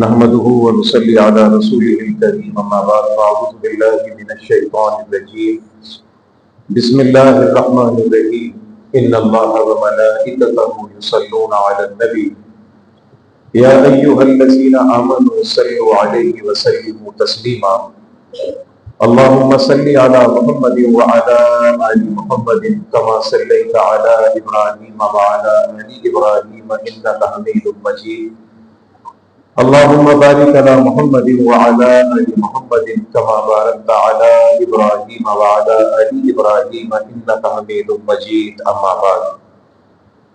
نحمده ونصلي على رسوله الكريم اما بعد فاعوذ بالله من الشيطان الرجيم بسم الله الرحمن الرحيم ان الله وملائكته يصلون على النبي يا ايها الذين امنوا صلوا عليه وسلموا تسليما اللهم صل على محمد وعلى ال محمد كما صليت على ابراهيم وعلى ال ابراهيم انك حميد مجيد اللهم بارك على محمد وعلى ال محمد كما باركت على ابراهيم وعلى ال ابراهيم انك حميد مجيد اما بعد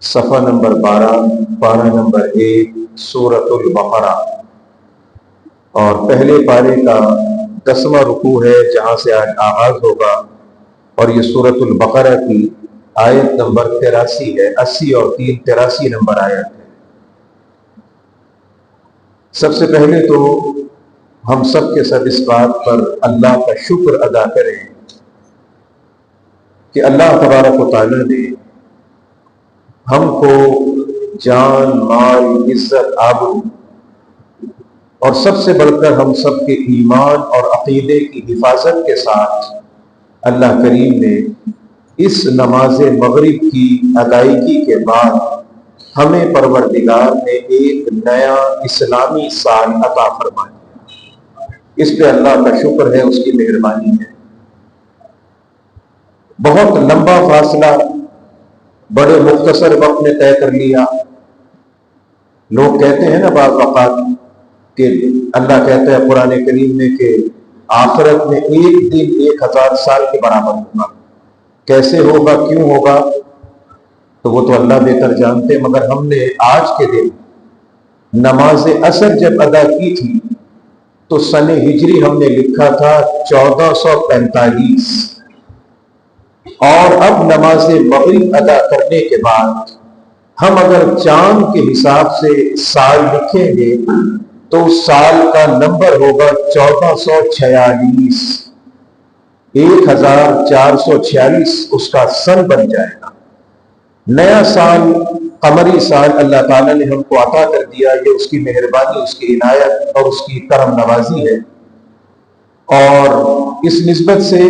صفحہ نمبر 12 پارہ نمبر 1 سورۃ البقرہ اور پہلے پارے کا 10واں رکوع ہے جہاں سے آج آغاز ہوگا اور یہ سورۃ البقرہ کی آیت نمبر 83 ہے 80 اور 3 83 نمبر آیت ہے۔ سب سے پہلے تو ہم سب کے سب اس بات پر اللہ کا شکر ادا کریں کہ اللہ تبارک و تعالی نے ہم کو جان مال عزت آبرو اور سب سے بڑھ کر ہم سب کے ایمان اور عقیدے کی حفاظت کے ساتھ اللہ کریم نے اس نماز مغرب کی ادائیگی کے بعد ہمیں پروردگار نے ایک نیا اسلامی سال عطا فرمایا۔ اس پہ اللہ کا شکر ہے، اس کی مہربانی ہے۔ بہت لمبا فاصلہ بڑے مختصر وقت میں طے کر لیا۔ لوگ کہتے ہیں نا بعض اوقات کہ اللہ کہتا ہے قرآن کریم میں کہ آخرت میں ایک دن 1000 سال کے برابر ہوگا۔ کیسے ہوگا، کیوں ہوگا، تو وہ تو اللہ بہتر جانتے، مگر ہم نے آج کے دن نماز عصر جب ادا کی تھی تو سن ہجری ہم نے لکھا تھا 1445، اور اب نماز مغرب ادا کرنے کے بعد ہم اگر چاند کے حساب سے سال لکھیں گے تو سال کا نمبر ہوگا 1446، 1446 اس کا سن بن جائے گا۔ نیا سال، قمری سال اللہ تعالیٰ نے ہم کو عطا کر دیا۔ یہ اس کی مہربانی، اس کی عنایت اور اس کی کرم نوازی ہے۔ اور اس نسبت سے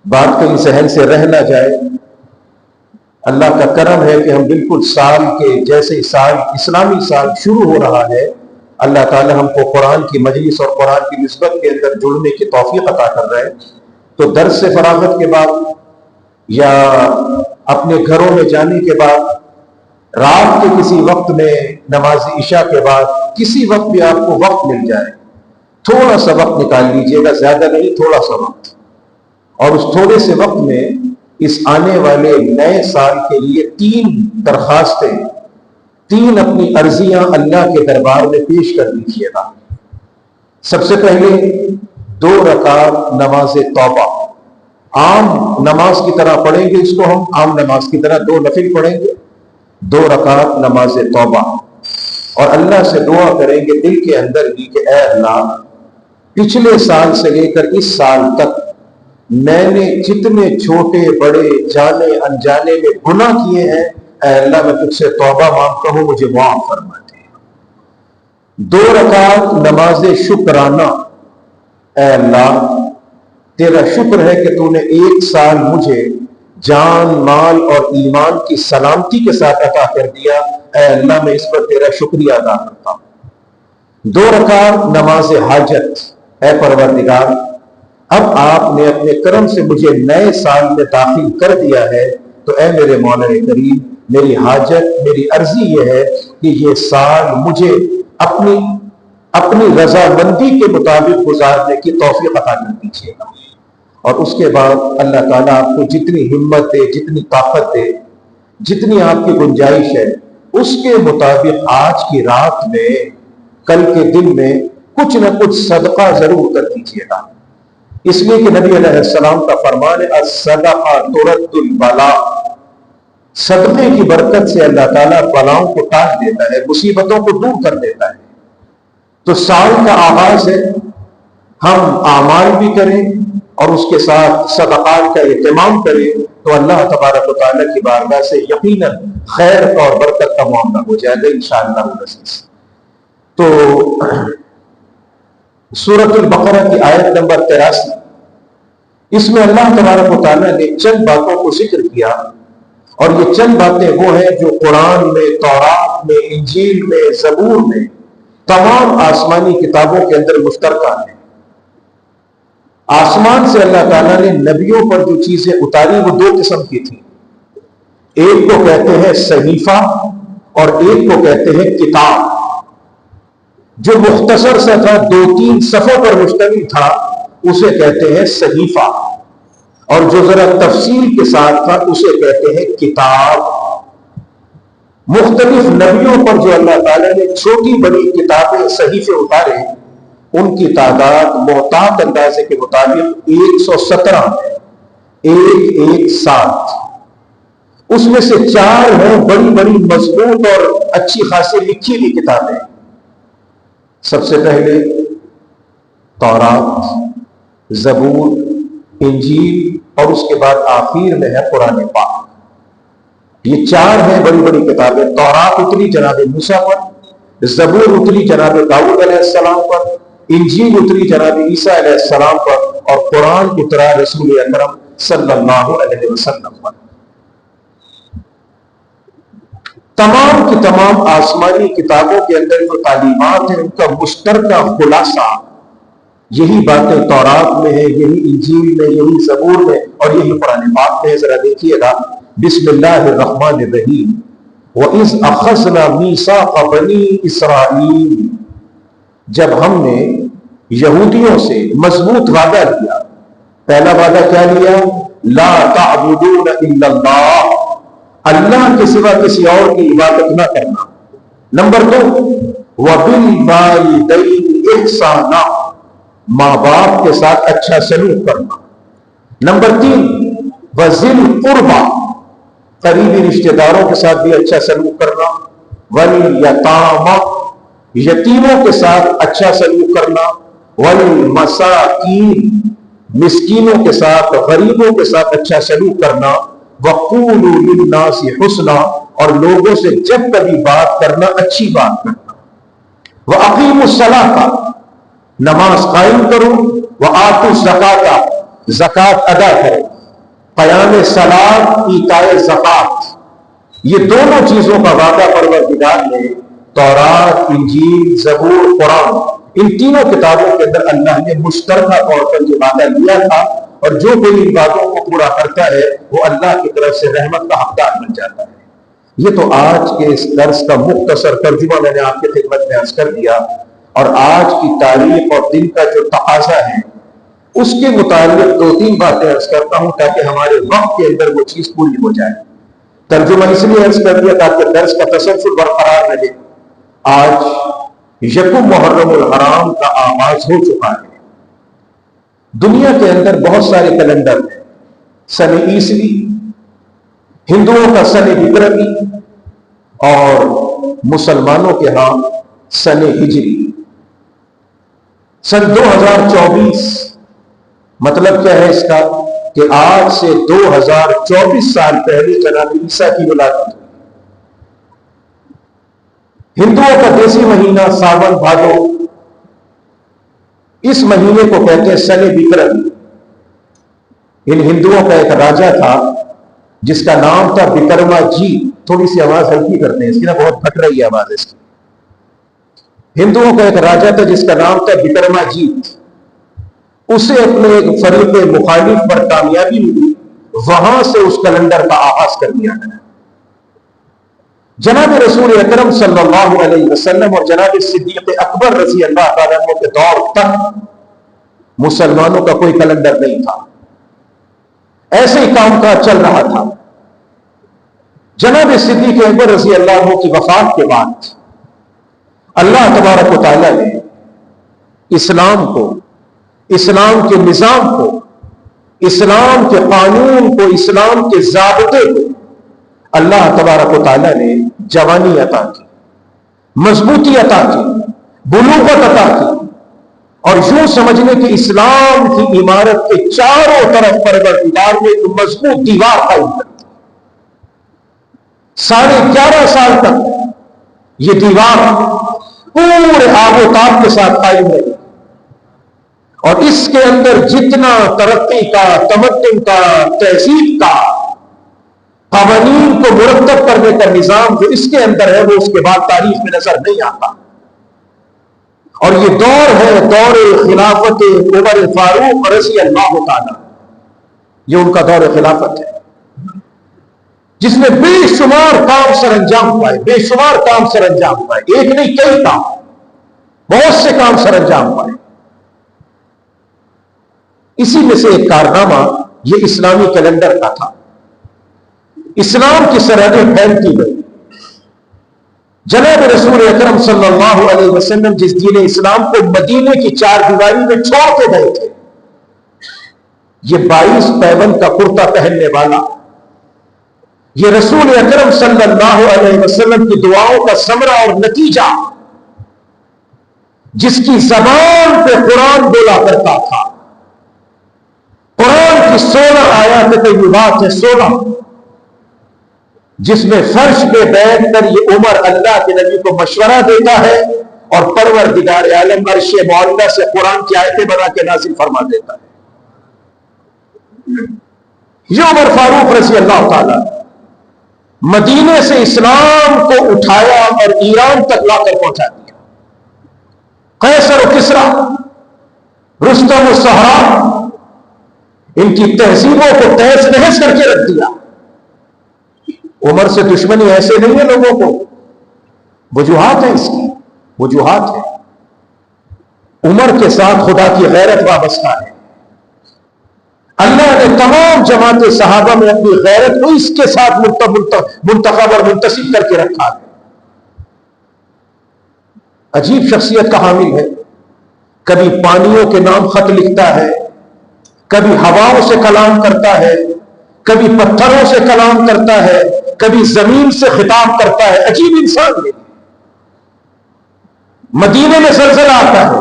بات کہیں ذہن سے رہ نہ جائے، اللہ کا کرم ہے کہ ہم بالکل سال کے جیسے سال اسلامی سال شروع ہو رہا ہے، اللہ تعالیٰ ہم کو قرآن کی مجلس اور قرآن کی نسبت کے اندر جڑنے کی توفیق عطا کر رہے ہیں۔ تو درس سے فراغت کے بعد یا اپنے گھروں میں جانے کے بعد، رات کے کسی وقت میں نماز عشاء کے بعد، کسی وقت بھی آپ کو وقت مل جائے، تھوڑا سا وقت نکال لیجئے گا، زیادہ نہیں، تھوڑا سا وقت، اور اس تھوڑے سے وقت میں اس آنے والے نئے سال کے لیے 3 درخواستیں، 3 اپنی عرضیاں اللہ کے دربار میں پیش کر دیجیے گا۔ سب سے پہلے 2 رکعت نماز توبہ، عام نماز کی طرح پڑھیں گے، اس کو ہم عام نماز کی طرح 2 نفل پڑھیں گے، 2 رکعت نماز توبہ، اور اللہ سے دعا کریں گے دل کے اندر ہی کہ اے اللہ، پچھلے سال سے لے کر اس سال تک میں نے جتنے چھوٹے بڑے جانے انجانے میں گناہ کیے ہیں، اے اللہ میں تجھ سے توبہ مانگتا ہوں، مجھے معاف فرما دے۔ 2 رکعت نماز شکرانہ، اے اللہ تیرا شکر ہے کہ تو نے 1 سال مجھے جان مال اور ایمان کی سلامتی کے ساتھ عطا کر دیا، اے اللہ میں اس پر تیرا شکریہ ادا کرتا ہوں۔ 2 رکعت نماز حاجت، اے پروردگار اب آپ نے اپنے کرم سے مجھے نئے سال میں داخل کر دیا ہے، تو اے میرے مولا کریم میری حاجت، میری عرضی یہ ہے کہ یہ سال مجھے اپنی رضامندی کے مطابق گزارنے کی توفیق عطا کر دیجیے گا۔ اور اس کے بعد اللہ تعالیٰ آپ کو جتنی ہمت دے، جتنی طاقت دے، جتنی آپ کی گنجائش ہے، اس کے مطابق آج کی رات میں، کل کے دن میں کچھ نہ کچھ صدقہ ضرور کر دیجیے گا، اس لیے کہ نبی علیہ السلام کا فرمان ہے الصدقہ ترد البلاء، صدقے کی برکت سے اللہ تعالیٰ بلاؤں کو ٹال دیتا ہے، مصیبتوں کو دور کر دیتا ہے۔ تو سال کا آغاز ہے، ہم اعمال بھی کریں اور اس کے ساتھ صدقات کا اہتمام کریں تو اللہ تبارک و تعالیٰ کی بارگاہ سے یقیناً خیر اور برکت کا معاملہ ہو جائے گا انشاءاللہ العزیز۔ تو سورۃ البقرہ کی آیت نمبر 83، اس میں اللہ تبارک و تعالیٰ نے چند باتوں کو ذکر کیا، اور یہ چند باتیں وہ ہیں جو قرآن میں، تورات میں، انجیل میں، زبور میں، تمام آسمانی کتابوں کے اندر مشترکہ ہیں۔ آسمان سے اللہ تعالیٰ نے نبیوں پر جو چیزیں اتاری وہ دو قسم کی تھیں، ایک کو کہتے ہیں صحیفہ اور ایک کو کہتے ہیں کتاب۔ جو مختصر سا تھا، 2-3 صفحوں پر مشتمل تھا، اسے کہتے ہیں صحیفہ، اور جو ذرا تفصیل کے ساتھ تھا اسے کہتے ہیں کتاب۔ مختلف نبیوں پر جو اللہ تعالیٰ نے چھوٹی بڑی کتابیں، صحیفے اتارے، ان کی تعداد محتاط اندازے کے مطابق 117 ہے، 117۔ اس میں سے 4 ہیں بڑی بڑی مضبوط اور اچھی خاصی لکھی ہوئی کتابیں۔ سب سے پہلے تورات، زبور، انجیل، اور اس کے بعد آخر میں ہے قرآن پاک۔ یہ 4 ہیں بڑی بڑی کتابیں۔ تورات اتری جناب موسیٰ پر، زبور اتری جناب داؤد علیہ السلام پر، انجیل اتری جناب عیسیٰ علیہ السلام پر، اور قرآن اترا رسول اکرم صلی اللہ علیہ وسلم پر۔ تمام کی تمام آسمانی کتابوں کے اندر جو تعلیمات ہیں ان کا مشترکہ خلاصہ یہی باتیں تورات میں ہے، یہی انجیل میں، یہی زبور میں، اور یہی قرآن پاک میں ہے۔ ذرا دیکھیے گا، بسم اللہ الرحمن الرحیم، وَإِذْ أَخَذْنَا مِيثَاقَ بَنِي إِسْرَائِيلَ، جب ہم نے یہودیوں سے مضبوط وعدہ لیا۔ پہلا وعدہ کیا لیا؟ لا تعبدون الا اللہ، اللہ کے سوا کسی اور کی عبادت نہ کرنا۔ نمبر 2، وَبِالْوَالِدَيْنِ إِحْسَانًا، ماں باپ کے ساتھ اچھا سلوک کرنا۔ نمبر 3، وَذِي الْقُرْبَى، قریبی رشتہ داروں کے ساتھ بھی اچھا سلوک کرنا۔ وَالْيَتَامَى، یتیموں کے ساتھ اچھا سلوک کرنا۔ وَالْمَسَاكِينِ، مسکینوں کے ساتھ، غریبوں کے ساتھ اچھا سلوک کرنا۔ وَقُولُوا لِلنَّاسِ حُسْنًا، اور لوگوں سے جب کبھی بات کرنا اچھی بات کرنا۔ وَأَقِيمُوا الصَّلَاةَ، نماز قائم کرو۔ وَآتُوا الزَّكَاةَ، زکوٰۃ ادا کرو۔ قیام صلاۃ، ایتاء زکوٰۃ، یہ دونوں چیزوں کا وعدہ پروردگار نے تورات، انجیل، زبور، قرآن، ان تینوں کتابوں کے اندر اللہ نے مشترکہ طور پر یہ وعدہ لیا تھا، اور جو کوئی ان باتوں کو پورا کرتا ہے وہ اللہ کی طرف سے رحمت کا حقدار بن جاتا ہے۔ یہ تو آج کے اس درس کا مختصر ترجمہ میں نے آپ کی خدمت میں عرض کر دیا، اور آج کی تاریخ اور دن کا جو تقاضا ہے اس کے متعلق 2-3 باتیں عرض کرتا ہوں تاکہ ہمارے وقت کے اندر وہ چیز پوری ہو جائے۔ ترجمہ اس لیے عرض کر دیا تاکہ درس کا تسلسل برقرار رہے۔ آج یکم محرم الحرام کا آغاز ہو چکا ہے۔ دنیا کے اندر بہت سارے کیلنڈر ہیں، سن عیسوی، ہندوؤں کا سن وکرمی، اور مسلمانوں کے ہاں سن ہجری۔ سن 2024 مطلب کیا ہے اس کا؟ کہ آج سے 2024 سال پہلے جناب عیسیٰ کی ولادت ہوئی۔ ہندوؤں کا دیسی مہینہ ساون بھادو، اس مہینے کو کہتے ہیں سن وکرمی۔ ان ہندوؤں کا ایک راجا تھا جس کا نام تھا وکرما جی۔ تھوڑی سی آواز ہلکی کرتے ہیں اس کی نا، بہت پھٹ رہی ہے آواز اس کی۔ ہندوؤں کا ایک راجا تھا جس کا نام تھا وکرما جی۔ اسے اپنے ایک فریق مخالف پر کامیابی ملی، وہاں سے اس کیلنڈر کا آغاز کر دیا گیا۔ جناب رسول اکرم صلی اللہ علیہ وسلم اور جناب صدیق اکبر رضی اللہ تعالیٰ عنہ کے دور تک مسلمانوں کا کوئی کیلنڈر نہیں تھا، ایسے ہی کام کاج چل رہا تھا۔ جناب صدیق اکبر رضی اللہ عنہ کی وفات کے بعد اللہ تبارک و تعالیٰ نے اسلام کو، اسلام کے نظام کو، اسلام کے قانون کو، اسلام کے ضابطے کو اللہ تبارک و تعالیٰ نے جوانی عطا کی، مضبوطی عطا کی، بلوغت عطا کی، اور یوں سمجھنے کہ اسلام کی عمارت کے چاروں طرف پروردگار نے ایک مضبوط دیوار قائم کر دی۔ 11.5 سال تک یہ دیوار پورے آب و تاب کے ساتھ قائم رہی، اور اس کے اندر جتنا ترقی کا، تمدن کا، تہذیب کا، قوانین کو مرتب کرنے کا نظام جو اس کے اندر ہے، وہ اس کے بعد تاریخ میں نظر نہیں آتا۔ اور یہ دور ہے دور خلافت عمر فاروق رضی اللہ تعالی، یہ ان کا دور خلافت ہے جس میں بے شمار کام سر انجام پائے، بے شمار کام سر انجام پائے، ایک نہیں کئی کام، بہت سے کام سر انجام پائے۔ اسی میں سے ایک کارنامہ یہ اسلامی کیلنڈر کا تھا۔ اسلام کی سرحدیں پھیلتی گئی، جناب رسول اکرم صلی اللہ علیہ وسلم جس دین اسلام کو مدینے کی چار دیواری میں چھوڑ کے گئے تھے، یہ 22 پیوند کا کرتا پہننے والا، یہ رسول اکرم صلی اللہ علیہ وسلم کی دعاؤں کا ثمرہ اور نتیجہ، جس کی زبان پہ قرآن بولا کرتا تھا، قرآن کی 16 آیات طیبات ہے، 16، جس میں فرش پہ بیٹھ کر یہ عمر اللہ کے نبی کو مشورہ دیتا ہے اور پروردگار عالم عرش معلیٰ سے قرآن کی آیتیں بنا کے نازل فرما دیتا ہے۔ یہ عمر فاروق رضی اللہ تعالیٰ مدینے سے اسلام کو اٹھایا اور ایران تک لا کر پہنچا دیا۔ قیصر و کسریٰ، رستم و سہرا، ان کی تہذیبوں کو تہس نہس کر کے رکھ دیا۔ عمر سے دشمنی ایسے نہیں ہے لوگوں کو، وجوہات ہے، اس کی وجوہات ہے۔ عمر کے ساتھ خدا کی غیرت وابستہ ہے۔ اللہ نے تمام جماعت صحابہ میں اپنی غیرت کو اس کے ساتھ منتخب اور منتسب کر کے رکھا ہے۔ عجیب شخصیت کا حامل ہے، کبھی پانیوں کے نام خط لکھتا ہے، کبھی ہواؤں سے کلام کرتا ہے، کبھی پتھروں سے کلام کرتا ہے، کبھی زمین سے خطاب کرتا ہے۔ عجیب انسان ہے۔ مدینے میں زلزلہ آتا ہے،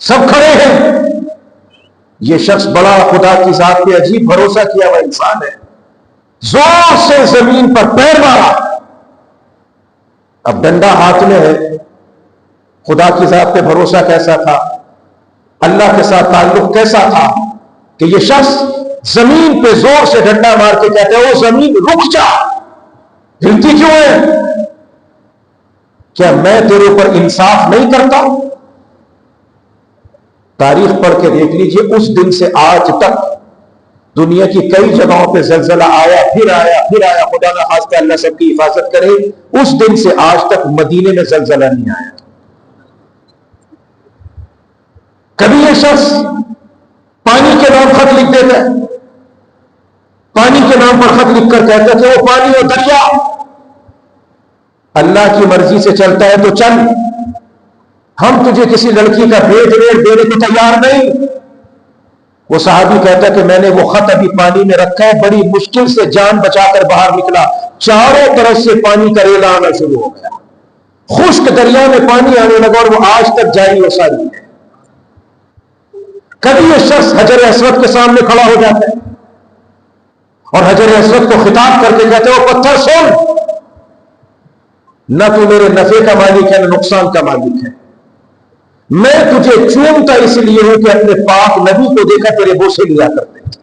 سب کھڑے ہیں، یہ شخص بڑا خدا کی ذات پہ عجیب بھروسہ کیا ہوا انسان ہے، زور سے زمین پر پیر مارا، اب ڈنڈا ہاتھ میں ہے۔ خدا کی ذات پہ بھروسہ کیسا تھا، اللہ کے ساتھ تعلق کیسا تھا کہ یہ شخص زمین پہ زور سے ڈنڈا مار کے کہتے ہیں، وہ زمین رک جا، ہلتی کیوں ہے؟ کیا میں تیرے اوپر انصاف نہیں کرتا؟ تاریخ پڑھ کے دیکھ لیجئے، اس دن سے آج تک دنیا کی کئی جگہوں پہ زلزلہ آیا، پھر آیا، پھر آیا، خدا نہ خواستہ اللہ سب کی حفاظت کرے، اس دن سے آج تک مدینے میں زلزلہ نہیں آیا۔ کبھی یہ شخص پانی کے نام خط لکھ دیتا ہے، پانی کے نام پر خط لکھ کر کہتا ہے کہ وہ پانی اور دریا اللہ کی مرضی سے چلتا ہے تو چل، ہم تجھے کسی لڑکی کا بھیج ریٹ دینے کو تیار نہیں۔ وہ صحابی کہتا ہے کہ میں نے وہ خط ابھی پانی میں رکھا ہے، بڑی مشکل سے جان بچا کر باہر نکلا، چاروں طرف سے پانی کا ریلا آنا شروع ہو گیا، خشک دریا میں پانی آنے لگا اور وہ آج تک جاری و ساری ہے۔ کبھی یہ شخص حجر اسود کے سامنے کھڑا ہو جاتا ہے اور حجر اسود کو خطاب کر کے کہتے ہیں، وہ پتھر سن، نہ تو میرے نفع کا مالک ہے نہ نقصان کا مالک ہے، میں تجھے چومتا اس لیے ہوں کہ اپنے پاک نبی کو دیکھا تیرے بوسے لیا کرتے تھے،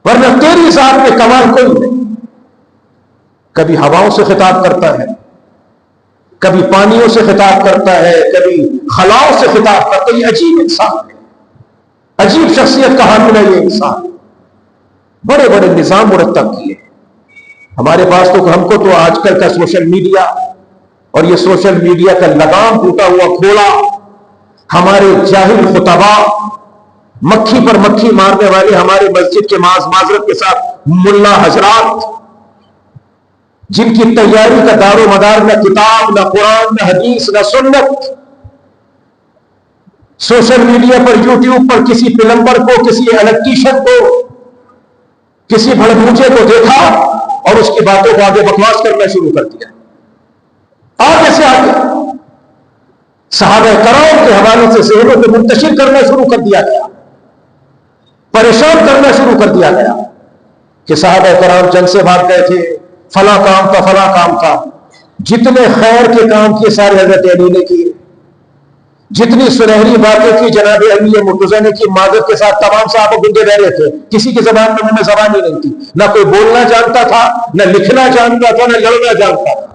ورنہ تیری ذات میں کمال کوئی نہیں۔ کبھی ہواؤں سے خطاب کرتا ہے، کبھی پانیوں سے خطاب کرتا ہے، کبھی خلاؤں سے خطاب کرتا ہے۔ یہ عجیب انسان ہے، عجیب شخصیت کا حامل ہے یہ انسان، بڑے بڑے نظام مرتب کیے۔ ہمارے پاس تو ہم کو تو آج کل کا سوشل میڈیا اور یہ سوشل میڈیا کا لگام ٹوٹا ہوا کھولا، ہمارے جاہل خطبا، مکھی پر مکھی مارنے والے ہمارے مسجد کے معذرت کے ساتھ ملا حضرات، جن کی تیاری کا دار و مدار نہ کتاب، نہ قرآن، نہ حدیث، نہ سنت، سوشل میڈیا پر، یوٹیوب پر کسی پلمبر کو، کسی الیکٹریشین کو، کسی بھڑکوچے کو دیکھا اور اس کی باتوں کو آگے بکواس کرنا شروع کر دیا، آگے سے آگے صحابہ کرام کے حوالے سے ذہنوں کو منتشر کرنا شروع کر دیا گیا، پریشان کرنا شروع کر دیا گیا کہ صحابہ کرام جنگ سے بھاگ گئے تھے، فلاں کام تھا، فلاں کام تھا، جتنے خیر کے کام کیے سارے حضرت علی نے کیے، جتنی سنہری باتیں کی جناب علی مرتضیٰ نے کی، معذرت کے ساتھ تمام صحابہ گنگے رہ رہے تھے، کسی کی زبان میں منہ میں زبان ہی نہیں تھی، نہ کوئی بولنا جانتا تھا، نہ لکھنا جانتا تھا، نہ لڑنا جانتا تھا،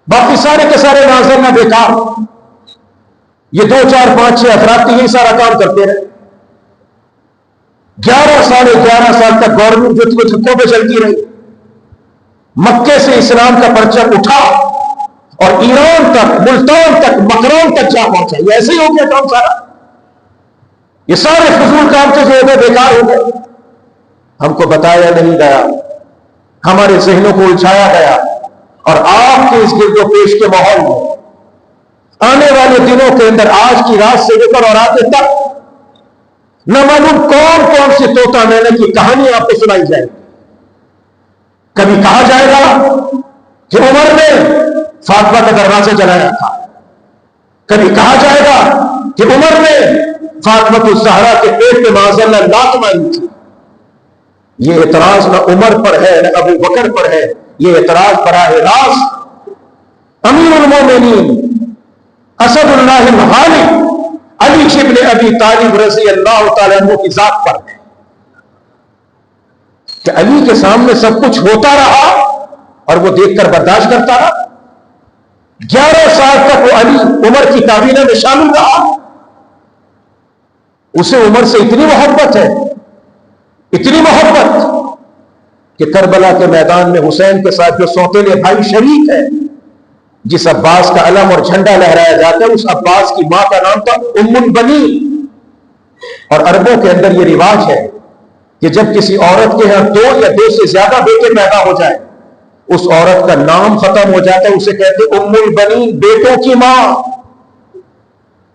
باقی سارے کے سارے ناظر نہ بیکار، یہ 2 4 5 6 افراد یہی سارا کام کرتے رہے۔ 11 سال تک گورنمنٹ جو تھی وہ دھکوں پہ چلتی رہی، مکے سے اسلام کا پرچم اٹھا اور ایران تک، ملتان تک، مکران تک جا پہنچا۔ یہ ایسے ہی ہو گیا کام سارا، یہ سارے فضول کام تھے جو ہو گئے، بیکار ہو گئے، ہم کو بتایا نہیں گیا، ہمارے ذہنوں کو الجھایا گیا، اور آپ کے اس گرد و پیش کے ماحول میں آنے والے دنوں کے اندر آج کی رات سے لے کر اور آگے تک نہ معلوم کون کون سی طوطا مینے کی کہانی آپ کو سنائی جائے گی۔ کبھی کہا جائے گا کہ عمر نے فاطمہ کا دروازہ جلایا تھا، کبھی کہا جائے گا کہ عمر نے فاطمہ الزہرا کے پیٹ پہ معاذ اللہ لات ماری تھی۔ یہ اعتراض نہ عمر پر ہے نہ ابو بکر پر ہے، یہ اعتراض براہ راست امیر المومنین اسد اللہ الغالب علی ابن ابی طالب رضی اللہ تعالیٰ عنہ کی ذات پر ہے کہ علی کے سامنے سب کچھ ہوتا رہا اور وہ دیکھ کر برداشت کرتا رہا۔ 11 سال تک وہ علی عمر کی کابینہ میں شامل رہا، اسے عمر سے اتنی محبت ہے، اتنی محبت کہ کربلا کے میدان میں حسین کے ساتھ جو سوتیلے بھائی شریک ہے، جس عباس کا علم اور جھنڈا لہرایا جاتا ہے، اس عباس کی ماں کا نام تھا ام البنین۔ اور عربوں کے اندر یہ رواج ہے کہ جب کسی عورت کے یہاں 2 یا 2 سے زیادہ بیٹے پیدا ہو جائے، اس عورت کا نام ختم ہو جاتا ہے، اسے کہتے ام البنین، بیٹوں کی ماں۔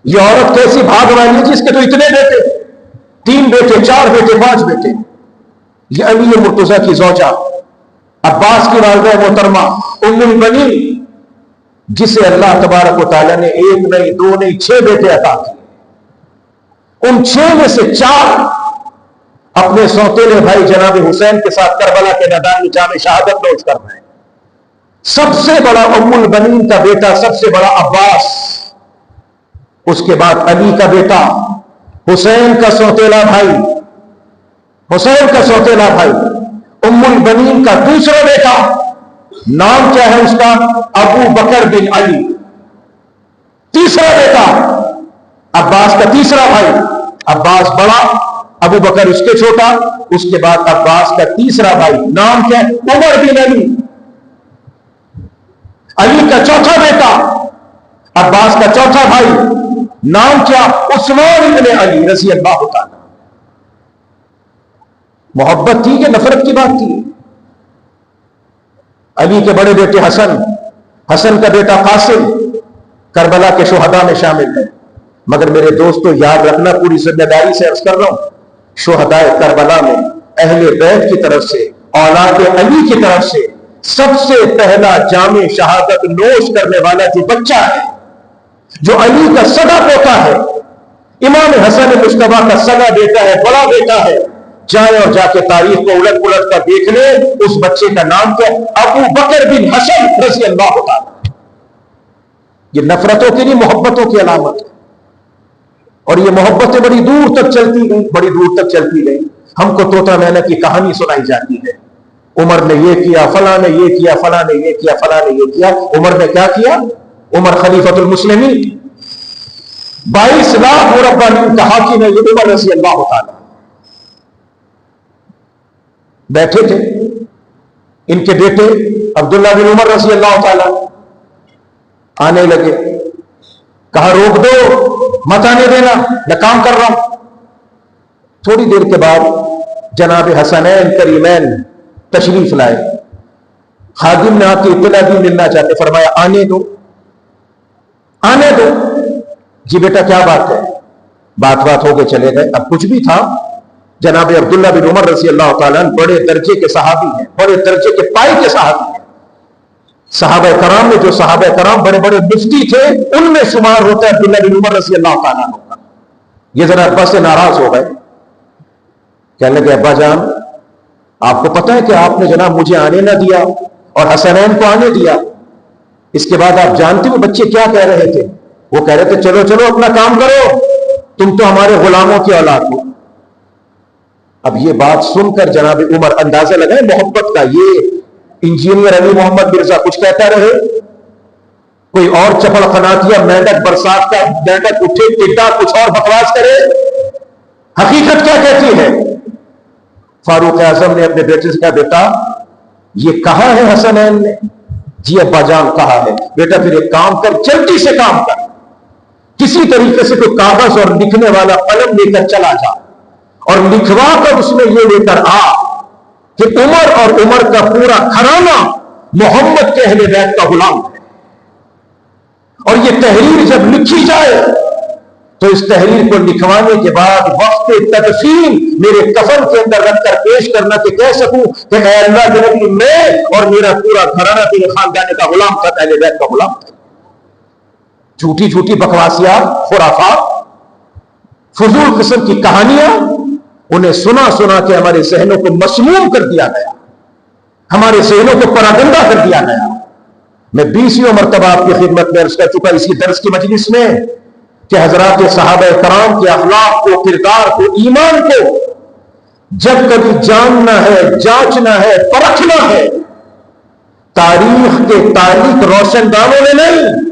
یہ عورت کیسی بھاگ والی ہے جس کے تو اتنے بیٹے، 3 بیٹے، 4 بیٹے، 5 بیٹے۔ یہ علی مرتضیٰ کی زوجہ عباس کی والدہ محترمہ ام البنین، جسے اللہ تبارک و تعالیٰ نے 1 نہیں 2 نہیں 6 بیٹے عطا کیے، ان 6 میں سے 4 اپنے سوتیلے بھائی جناب حسین کے ساتھ کربلا کے میدان میں جام شہادت نوش کر رہے ہیں۔ سب سے بڑا ام البنین کا بیٹا، سب سے بڑا عباس، اس کے بعد علی کا بیٹا حسین کا سوتیلا بھائی، حسین کا سوتیلا بھائی ام البنین کا دوسرا بیٹا، نام کیا ہے اس کا؟ ابو بکر بن علی۔ تیسرا بیٹا عباس کا تیسرا بھائی، عباس بڑا، ابو بکر اس کے چھوٹا، اس کے بعد عباس کا تیسرا بھائی، نام کیا ہے؟ عمر بن علی۔ علی کا چوتھا بیٹا، عباس کا چوتھا بھائی، نام کیا؟ عثمان بن علی رضی اللہ تعالی۔ محبت تھی کہ نفرت کی بات تھی؟ علی کے بڑے بیٹے حسن، حسن کا بیٹا قاسم کربلا کے شہداء میں شامل ہے، مگر میرے دوستو یاد رکھنا، پوری ذمہ داری سے عرض کر رہا ہوں، شہداء کربلا میں اہل بیت کی طرف سے، اولاد علی کی طرف سے سب سے پہلا جام شہادت نوش کرنے والا جو بچہ ہے، جو علی کا سگا پوتا ہے، امام حسن مجتبیٰ کا سگا بیٹا ہے، بڑا بیٹا ہے، جائیں اور جا کے تاریخ کو الٹ پلٹ کر دیکھ لیں، اس بچے کا نام کیا؟ ابو بکر بن حسن رضی اللہ تعالی۔ یہ نفرتوں کی نہیں، محبتوں کی علامت ہے، اور یہ محبتیں بڑی دور تک چلتی گئی، بڑی دور تک چلتی گئی۔ ہم کو طوطا مینا کی کہانی سنائی جاتی ہے، عمر نے یہ کیا، فلاں نے یہ کیا، فلاں نے یہ کیا، فلاں نے یہ کیا۔ عمر نے کیا کیا؟ عمر خلیفۃ المسلمین، 22 لاکھ مربع میل کا حاکم ہے یہ عمر رضی اللہ تعالی۔ بیٹھے تھے ان کے بیٹے عبداللہ بن عمر رضی اللہ تعالی، آنے لگے، کہا روک دو، مت آنے دینا، میں کام کر رہا ہوں۔ تھوڑی دیر کے بعد جناب حسنین کریمین تشریف لائے، خادم نے آپ کی اطلاع دی، ملنا چاہتے، فرمایا آنے دو، آنے دو۔ جی بیٹا کیا بات ہے؟ بات ہو کے چلے گئے۔ اب کچھ بھی تھا، جناب عبداللہ بن عمر رضی اللہ تعالیٰ بڑے درجے کے صحابی ہیں، بڑے درجے کے پائے کے صحابی ہیں۔ صحابہ کرام میں جو صحابہ کرام بڑے بڑے مفتی تھے، ان میں شمار ہوتا ہے عبداللہ بن عمر رضی اللہ تعالیٰ کا۔ یہ ذرا ابا سے ناراض ہو گئے، کہنے لگے ابا جان آپ کو پتہ ہے کہ آپ نے جناب مجھے آنے نہ دیا اور حسنین کو آنے دیا. اس کے بعد آپ جانتے ہو بچے کیا کہہ رہے تھے؟ وہ کہہ رہے تھے چلو چلو اپنا کام کرو، تم تو ہمارے غلاموں کی اولاد ہو. اب یہ بات سن کر جناب عمر، اندازہ لگائیں محبت کا، یہ انجینئر علی محمد مرزا کچھ کہتا رہے، کوئی اور چپڑ قناتیہ مینڈک برسات کا مینڈک اٹھے ٹڈا کچھ اور بکواس کرے. حقیقت کیا کہتی ہے؟ فاروق اعظم نے اپنے بیٹے سے کہا بیٹا یہ کہا ہے حسنین نے؟ جی ابا جان کہا ہے. بیٹا پھر ایک کام کر، جلدی سے کام کر، کسی طریقے سے کوئی کاغذ اور لکھنے والا قلم لے کر چلا جا اور لکھوا کر اس میں یہ لے کر آ کہ عمر اور عمر کا پورا گھرانہ محمد کے اہل بیت کا غلام ہے. اور یہ تحریر جب لکھی جائے تو اس تحریر کو لکھوانے کے بعد وقت تدفین میرے کفن کے اندر رکھ کر پیش کرنا کہ کہہ سکوں کہ اے اللہ کے نبی میں اور میرا پورا گھرانہ تیرے خاندان کا غلام تھا، اہل بیت کا غلام تھا. جھوٹی جھوٹی بکواسیات، خرافات، فضول قسم کی کہانیاں، انہیں سنا سنا کے ہمارے ذہنوں کو مسموم کر دیا گیا، ہمارے ذہنوں کو پراگندہ کر دیا گیا. میں 20 مرتبہ آپ کی خدمت میں عرض کر چکا اسی درس کی مجلس میں کہ حضرات صحابہ کرام کے اخلاق کو، کردار کو، ایمان کو جب کبھی جاننا ہے، جانچنا ہے، پرکھنا ہے، تاریخ کے تاریخ روشن دانوں نے نہیں،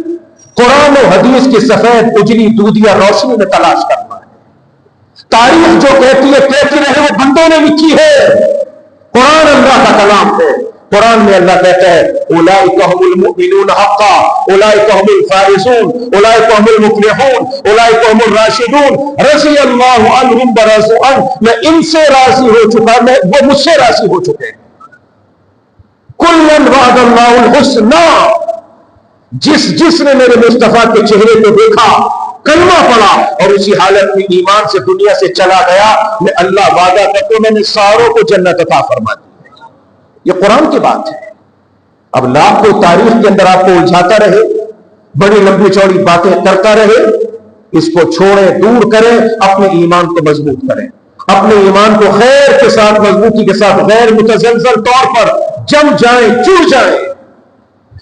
قرآن و حدیث کی سفید اجلی دودھیا روشنی میں تلاش کرنا ہے. تاریخ جو کہتی ہے کہتی رہے، وہ بندوں نے لکھی ہے. قرآن اللہ کا کلام ہے. قرآن میں اللہ کہتا ہے اولئک هم المؤمنون حقا، اولئک هم الفائزون، اولئک هم المفلحون، اولئک هم الراشدون، رضی اللہ عنہم ورضوا عنہ. میں ان سے راضی ہو چکا، میں وہ مجھ سے راضی ہو چکے. کلا وعد اللہ الحسنی. جس نے میرے مصطفیٰ کے چہرے کو دیکھا، کلمہ پڑا اور اسی حالت میں ایمان سے دنیا سے چلا گیا، میں اللہ وعدہ کرتا ہوں میں نے ساروں کو جنت عطا فرما دی. یہ قرآن کی بات ہے. اب لاکھ کو تاریخ کے اندر آپ کو الجھاتا رہے، بڑی لمبی چوڑی باتیں کرتا رہے، اس کو چھوڑیں، دور کریں، اپنے ایمان کو مضبوط کریں، اپنے ایمان کو خیر کے ساتھ، مضبوطی کے ساتھ، غیر متزلزل طور پر جم جائیں، جڑ جائیں،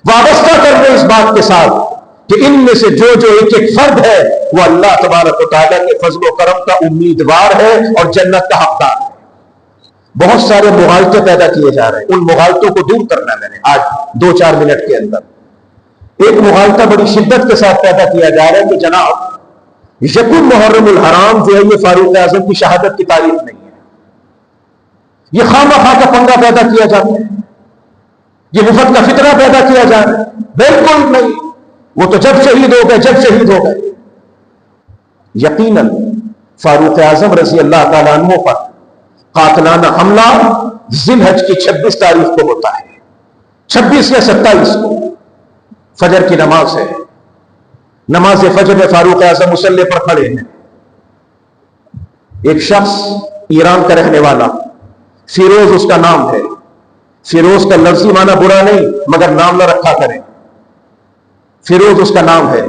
وابستہ کر دیں اس بات کے ساتھ کہ ان میں سے جو ایک ایک فرد ہے وہ اللہ تبارک و تعالیٰ کے فضل و کرم کا امیدوار ہے اور جنت کا حقدار ہے. بہت سارے مغالطے پیدا کیے جا رہے ہیں، ان مغالطوں کو دور کرنا میں نے آج 2-4 منٹ کے اندر. ایک مغالطہ بڑی شدت کے ساتھ پیدا کیا جا رہا ہے کہ جناب یکم محرم الحرام جو ہے یہ فاروق اعظم کی شہادت کی تاریخ نہیں ہے. یہ خواہ کا پنگا پیدا کیا جاتا ہے، یہ مفت کا فتنہ پیدا کیا جا رہا ہے. بالکل نہیں، وہ تو جب شہید ہو گئے. یقیناً فاروق اعظم رضی اللہ تعالیٰ عنہ پر قاتلانہ حملہ ذی الحج کی 26 تاریخ کو ہوتا ہے. 26 یا 27 کو فجر کی نماز ہے. نماز فجر میں فاروق اعظم مصلی پر کھڑے ہیں. ایک شخص ایران کا رہنے والا، فیروز اس کا نام ہے. فیروز کا لفظی معنی برا نہیں مگر نام نہ رکھا کریں. فیروز اس کا نام ہے.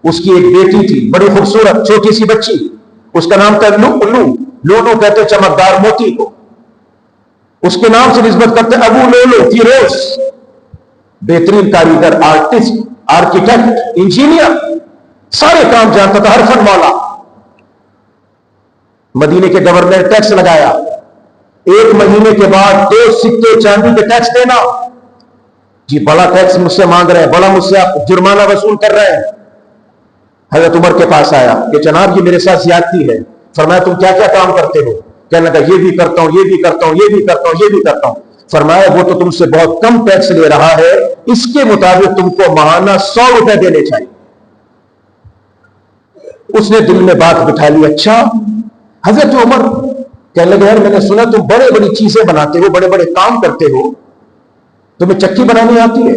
اس کی ایک بیٹی تھی بڑی خوبصورت چھوٹی سی بچی، اس کا نام تھا لولو کہتے چمکدار موتی کو. اس کے نام سے نسبت کرتے ابو لولو. فیروز بہترین کاریگر، آرٹسٹ، آرکیٹیکٹ، انجینئر، سارے کام جانتا تھا، ہر فن والا. مدینے کے گورنر نے ٹیکس لگایا، 1 مہینے کے بعد 2 سکے چاندی کے ٹیکس دینا. جی بڑا ٹیکس مجھ سے مانگ رہے ہیں، بڑا مجھ سے آپ جرمانہ وصول کر رہے ہیں. حضرت عمر کے پاس آیا کہ جناب یہ میرے ساتھ زیادتی ہے. فرمایا تم کیا کیا کام کرتے ہو؟ کہنے لگا یہ بھی کرتا ہوں، یہ بھی کرتا ہوں، یہ بھی کرتا ہوں، یہ بھی کرتا ہوں. فرمایا وہ تو تم سے بہت کم ٹیکس لے رہا ہے، اس کے مطابق تم کو ماہانہ 100 روپے دینے چاہیے. اس نے دل میں بات بٹھا لی. اچھا. حضرت عمر کہنے لگے یار میں نے سنا تم بڑے بڑی چیزیں بناتے ہو، بڑے بڑے کام کرتے ہو، تمہیں چکی بنانی آتی ہے؟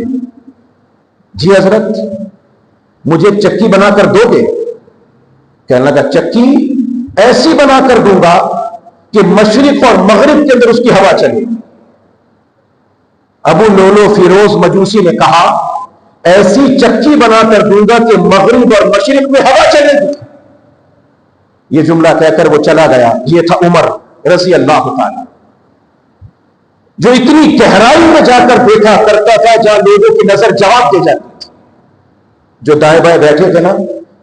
جی حضرت مجھے چکی بنا کر دو گے؟ کہنے لگا چکی ایسی بنا کر دوں گا کہ مشرق اور مغرب کے اندر اس کی ہوا چلے. ابو لولو فیروز مجوسی نے کہا ایسی چکی بنا کر دوں گا کہ مغرب اور مشرق میں ہوا چلے گی. یہ جملہ کہہ کر وہ چلا گیا. یہ تھا عمر رضی اللہ تعالی. جو اتنی گہرائی میں جا کر دیکھا کرتا تھا جہاں لوگوں کی نظر جواب دے جاتی تھی. جو دائیں بائیں بیٹھے تھے نا,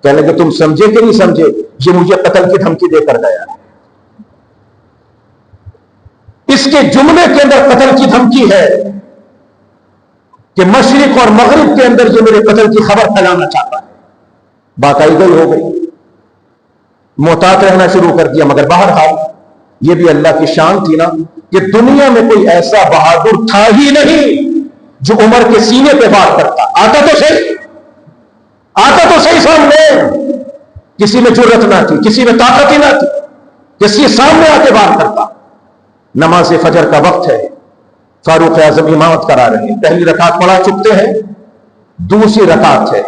کہنے کہ تم سمجھے کہ نہیں سمجھے, یہ مجھے قتل کی دھمکی دے کر گیا. اس کے جملے کے اندر قتل کی دھمکی ہے کہ مشرق اور مغرب کے اندر جو میرے قتل کی خبر پھیلانا چاہتا ہے. باقاعدہ ہی ہو گئی, محتاط رہنا شروع کر دیا. مگر بہرحال یہ بھی اللہ کی شان تھی نا کہ دنیا میں کوئی ایسا بہادر تھا ہی نہیں جو عمر کے سینے پہ وار کرتا. آتا تو صحیح سامنے. کسی میں جرت نہ تھی, کسی میں طاقت ہی نہ تھی, کسی سامنے آ کے وار کرتا. نماز فجر کا وقت ہے, فاروق اعظم امامت کرا رہے ہیں. پہلی رکعت پڑھا چکتے ہیں, دوسری رکعت ہے.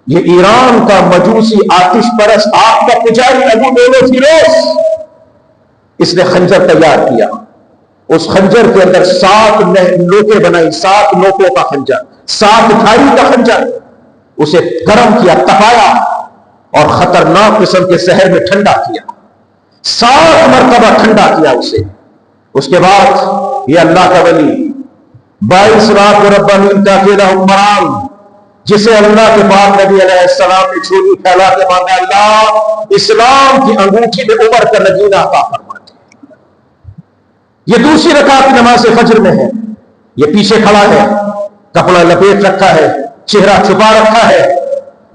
یہ ایران کا مجوسی آتش پرست آگ کا پجاری ابو لولو فیروز, اس نے خنجر تیار کیا. اس خنجر کے اندر 7 نوکیں بنائی, 7 نوکوں کا خنجر, 7 دھاری کا خنجر. اسے گرم کیا, تپایا اور خطرناک قسم کے زہر میں ٹھنڈا کیا. 7 مرتبہ ٹھنڈا کیا اسے. اس کے بعد یہ اللہ کا ولی 22 رات ربانی کا اکیلا حکمران, جسے اللہ کے بعد نبی علیہ السلام نے چھوڑی پھیلا کے مانگا, اللہ اسلام کی انگوٹھی میں عمر کا نگینہ عطا فرما دے. یہ دوسری رکعت نماز فجر میں ہے. یہ پیچھے کھڑا ہے, کپڑا لپیٹ رکھا ہے, چہرہ چھپا رکھا ہے.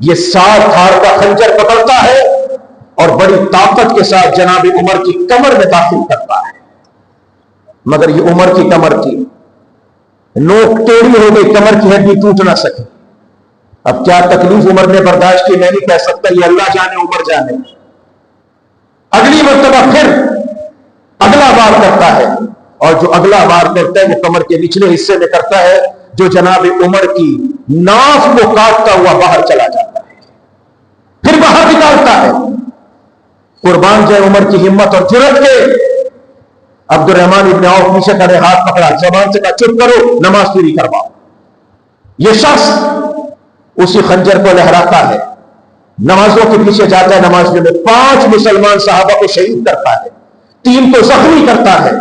یہ 7 دھار کا خنجر پکڑتا ہے اور بڑی طاقت کے ساتھ جناب عمر کی کمر میں داخل کرتا ہے. مگر یہ عمر کی کمر تھی, نوک ٹیڑھی ہو گئی, کمر کی ہڈی ٹوٹ نہ سکی. اب کیا تکلیف عمر نے برداشت کی میں نہیں کہہ سکتا, یہ اللہ جانے عمر جانے. اگلی مرتبہ پھر اگلا وار کرتا ہے, اور جو اگلا وار کرتا ہے وہ کمر کے نچلے حصے میں کرتا ہے جو جناب عمر کی ناف کو کاٹتا ہوا باہر چلا جاتا ہے. پھر باہر نکالتا ہے. قربان جائے عمر کی ہمت اور جرأت کے. عبد الرحمن ابن عوف پیچھے کرے, ہاتھ پکڑا, زبان سے کہا چپ کرو, نماز پوری کرواؤ. یہ شخص اسی خنجر کو لہراتا ہے, نمازوں کے پیچھے جاتا ہے. نماز میں 5 مسلمان صحابہ کو شہید کرتا ہے, 3 کو زخمی کرتا ہے.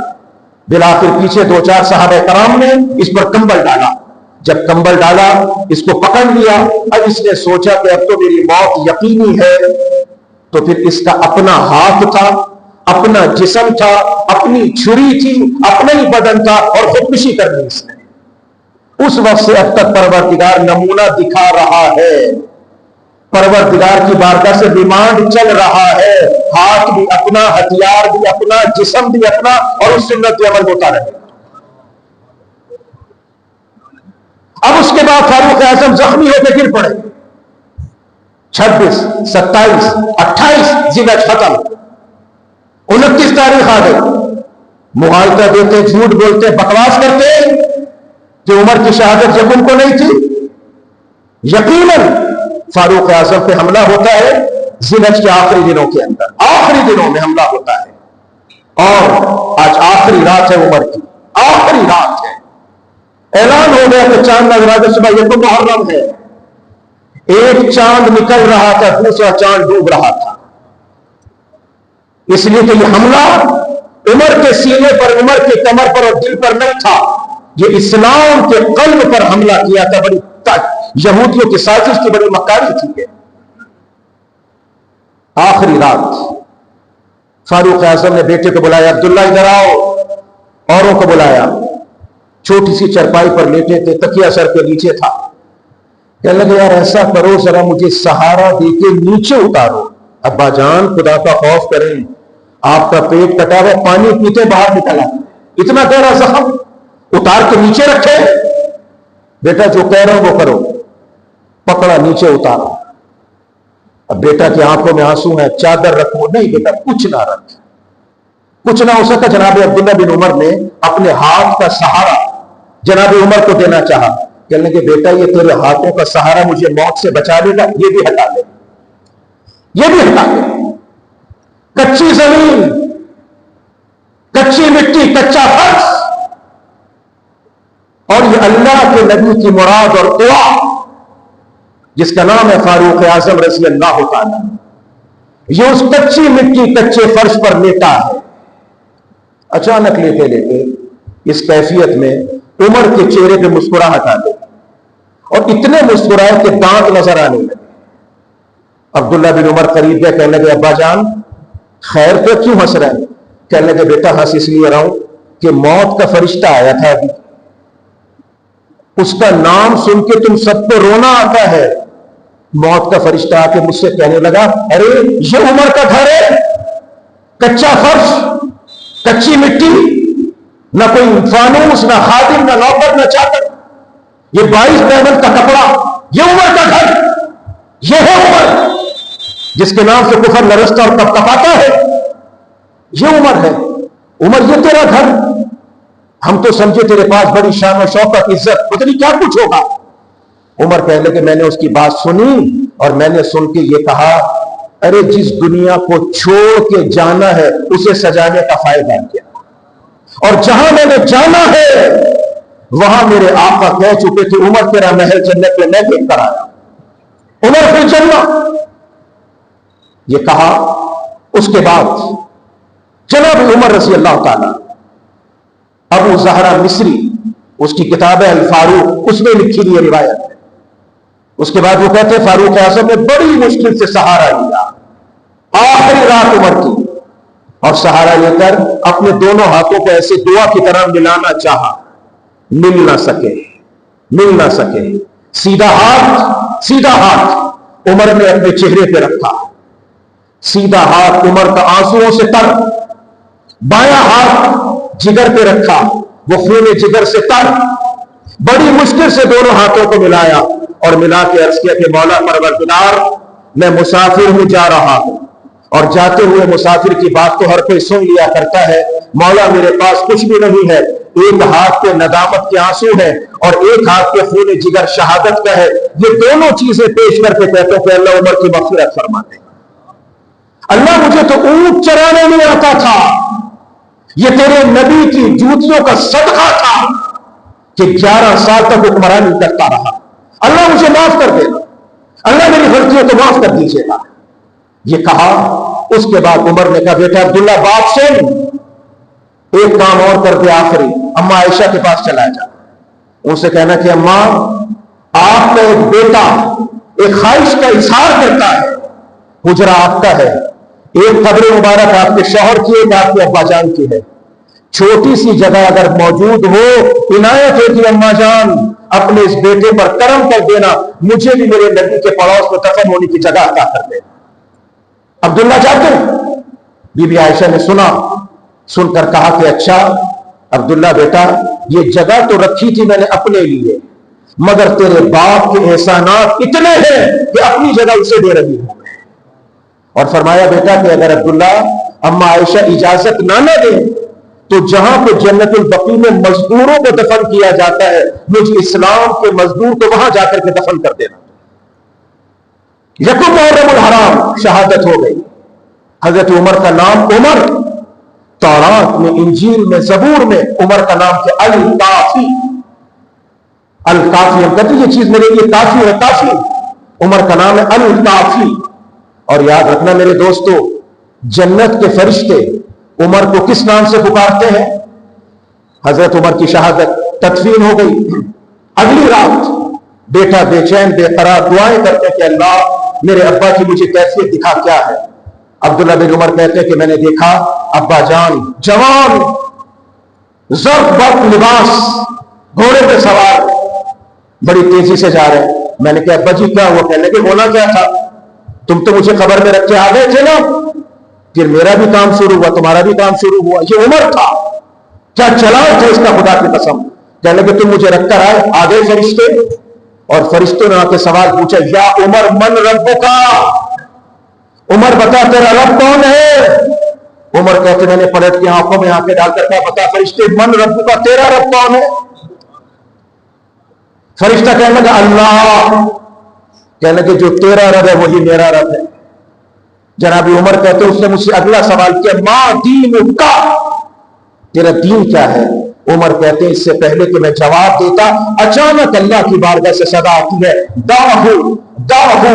بلاخر پیچھے 2-4 صحابہ کرام نے اس پر کمبل ڈالا. جب کمبل ڈالا, اس کو پکڑ لیا. اب اس نے سوچا کہ اب تو میری موت یقینی ہے. تو پھر اس کا اپنا ہاتھ تھا, اپنا جسم تھا, اپنی چھری تھی, اپنا ہی بدن تھا, اور خودکشی کر لی اس نے. اس وقت سے اب تک پروردگار نمونہ دکھا رہا ہے, پروردگار کی بارگاہ سے ریمانڈ چل رہا ہے. ہاتھ بھی اپنا, ہتھیار بھی اپنا, جسم بھی اپنا, اور اس سنت پہ عمل ہوتا رہے. اب اس کے بعد فاروق اعظم زخمی ہو کے گر پڑے. 26, 27, 28 ذیلحج ختم. 29 تاریخ آ گئی. معاہدہ دیتے, جھوٹ بولتے, بکواس کرتے کہ عمر کی شہادت جب ان کو نہیں تھی. یقیناً فاروق اعظم پہ حملہ ہوتا ہے ذیلحج کے آخری دنوں کے اندر. آخری دنوں میں حملہ ہوتا ہے, اور آج آخری رات ہے عمر کی, آخری رات ہے. اعلان ہو گیا کہ چاند نظر آ گیا صبح, یہ تو محرم ہے. ایک چاند نکل رہا تھا, دوسرا چاند ڈوب رہا تھا. اس لیے کہ یہ حملہ عمر کے سینے پر, عمر کے کمر پر اور دل پر نہیں تھا, یہ اسلام کے قلب پر حملہ کیا تھا. بڑی یہودیوں کی سازش کی, بڑی مکاری تھی. آخری رات فاروق اعظم نے بیٹے کو بلایا, عبداللہ ادھر آؤ. اوروں کو بلایا. چھوٹی سی چرپائی پر لیٹے تھے, تکیہ سر کے نیچے تھا. کہنے لگے یار ایسا کرو, ذرا مجھے سہارا دے کے نیچے اتارو. ابا جان خدا کا خوف کریں, آپ کا پیٹ کٹا ہوا, پانی پیتے باہر نکلا, اتنا گہرا زخم, اتار کے نیچے رکھے. بیٹا جو کہہ رہا ہوں وہ کرو. پکڑا, نیچے اتارا. اب بیٹا کی آنکھوں میں آنسو ہیں, چادر رکھو. نہیں بیٹا کچھ نہ رکھ, کچھ نہ ہو سکا. جناب عبداللہ بن عمر نے اپنے ہاتھ کا سہارا جناب عمر کو دینا چاہا. کہنے کہ بیٹا یہ تیرے ہاتھوں کا سہارا مجھے موت سے بچا لے گا, یہ بھی ہٹا لے, یہ بھی ہٹا لے. کچی زمین, کچی مٹی, کچا فرش, اور یہ اللہ کے نبی کی مراد اور دعا, جس کا نام ہے فاروق اعظم رضی اللہ تعالی, یہ اس کچی مٹی, کچے فرش پر لیٹا ہے. اچانک لیتے لیتے اس کیفیت میں عمر کے چہرے پہ مسکراہٹ آ گئی اور اتنے مسکرائے کہ دانت نظر آنے لگے. عبداللہ بن عمر قریب گئے, کہنے لگے ابا جان خیر تو کیوں ہنس رہے ہیں؟ کہنے لگے بیٹا ہنس اس لیے رہا ہوں کہ موت کا فرشتہ آیا تھا ابھی, اس کا نام سن کے تم سب کو رونا آتا ہے. موت کا فرشتہ آ کے مجھ سے کہنے لگا ارے یہ عمر کا گھر ہے, کچا فرش, کچی مٹی, نہ کوئی فانوس, نہ خادم, نہ نوکر, نہ چاکر, یہ 22 ڈائمنڈ کا کپڑا, یہ عمر کا گھر, یہ ہے عمر جس کے نام سے کفر لرزتا اور کپکپاتا ہے. یہ عمر ہے. عمر یہ تیرا گھر. ہم تو سمجھے تیرے پاس بڑی شان و شوکت, عزت, پتہ نہیں کیا کچھ ہوگا. عمر کہنے کہ میں نے اس کی بات سنی اور میں نے سن کے یہ کہا ارے جس دنیا کو چھوڑ کے جانا ہے اسے سجانے کا فائدہ کیا, اور جہاں میں نے جانا ہے وہاں میرے آقا کہہ چکے تھے عمر تیرا محل جنت میں دیکھ کر آیا, عمر پھر چلنا. یہ کہا. اس کے بعد جناب عمر رضی اللہ تعالی, ابو زہرا مصری, اس کی کتاب ہے الفاروق, اس میں لکھی ہوئی روایت ہے. اس کے بعد وہ کہتے ہیں فاروق اعظم نے بڑی مشکل سے سہارا لیا آخری رات عمر کی, اور سہارا لے کر اپنے دونوں ہاتھوں کو ایسے دعا کی طرح ملانا چاہا, مل نہ سکے. سیدھا ہاتھ عمر نے اپنے چہرے پہ رکھا, سیدھا ہاتھ عمر کا آنسوؤں سے تر, بایاں ہاتھ جگر پہ رکھا, وہ خون جگر سے تر. بڑی مشکل سے دونوں ہاتھوں کو ملایا اور ملا کے عرض کیا کہ مولا پروردگار میں مسافر ہوں, جا رہا ہوں, اور جاتے ہوئے مسافر کی بات تو ہر کوئی سن لیا کرتا ہے. مولا میرے پاس کچھ بھی نہیں ہے, ایک ہاتھ پہ ندامت کے آنسو ہے اور ایک ہاتھ پہ خون جگر شہادت کا ہے. یہ دونوں چیزیں پیش کر کے کہتے ہیں کہ اللہ عمر کی مغفرت فرما دے. اللہ مجھے تو اونٹ چرانے نہیں آتا تھا, یہ تیرے نبی کی جوتیوں کا صدقہ تھا کہ 11 سال تک حکمرانی کرتا رہا. اللہ مجھے معاف کر دینا, اللہ میری غلطیوں کو معاف کر دیجیے گا. یہ کہا. اس کے بعد عمر نے کہا بیٹا عبداللہ بات سن, ایک کام اور کر دے آخری, اما عائشہ کے پاس چلا جا, ان سے کہنا کہ اماں آپ کا ایک بیٹا ایک خواہش کا اظہار کرتا ہے, حجرہ آپ کا ہے, ایک قبر مبارک آپ کے شوہر کی, ایک آپ کے ابا جان کی ہے, چھوٹی سی جگہ اگر موجود ہو عنایت ہوگی اماں جان, اپنے اس بیٹے پر کرم کر دینا, مجھے بھی میرے نبی کے پڑوس میں دفن ہونے کی جگہ عطا کر دینا. عبداللہ جاتے. بی بی عائشہ نے سن کر کہا کہ اچھا عبداللہ بیٹا یہ جگہ تو رکھی تھی میں نے اپنے لیے, مگر تیرے باپ کے احسانات اتنے ہیں کہ اپنی جگہ اسے دے رہی ہوں. اور فرمایا بیٹا کہ اگر عبداللہ اما عائشہ اجازت نہ دے تو جہاں پہ جنت البقیع میں مزدوروں کو دفن کیا جاتا ہے, مجھے اسلام کے مزدور کو وہاں جا کر کے دفن کر دینا. یکم محرم الحرام شہادت ہو گئی. حضرت عمر کا نام عمر, تورات میں, انجیل میں, زبور میں عمر کا نام ہے الکافی. الکافی ہم کہتے ہیں یہ چیز میرے لیے کافی ہے, کافی. عمر کا نام ہے الکافی. اور یاد رکھنا میرے دوستو, جنت کے فرشتے عمر کو کس نام سے پکارتے ہیں؟ حضرت عمر کی شہادت تدفین ہو گئی. اگلی رات بیٹا بے چین بے قرار دعائیں کرتے کہ اللہ میرے ابا کی مجھے کیفیت دکھا کیا ہے. عبداللہ بن عمر کہتے کہ میں نے دیکھا ابا جان جوان, زرق برق لباس, گھوڑے پہ سوار, بڑی تیزی سے جا رہے ہیں. میں نے کہا ابا جی کیا ہوا؟ کہنے کہ ہونا کیا تھا, تم تو مجھے خبر میں رکھ کے آ گئے تھے نا, پھر میرا بھی کام شروع ہوا, تمہارا بھی کام شروع ہوا. یہ عمر تھا, کیا چلاؤ تھا اس کا خدا کی قسم. کہنے کہ تم مجھے رکھ کر آئے. آ گئے فرشتے, اور فرشتوں نے آ کے سوال پوچھا یا عمر من ربک, عمر بتا تیرا رب کون ہے؟ عمر کہتے میں نے پلٹ کے آنکھوں میں آنکھیں ڈال کر کہا بتا فرشتے من ربک, تیرا رب کون ہے؟ فرشتہ کہنے لگا اللہ. کہنے کہ جو تیرا رب ہے وہی میرا رب ہے. جناب عمر کہتے اس نے مجھ سے اگلا سوال کیا ما دینک, تیرا دین کیا ہے؟ عمر کہتے ہیں اس سے پہلے کہ میں جواب دیتا اچانک اللہ کی بارگاہ سے صدا آتی ہے داہو داہو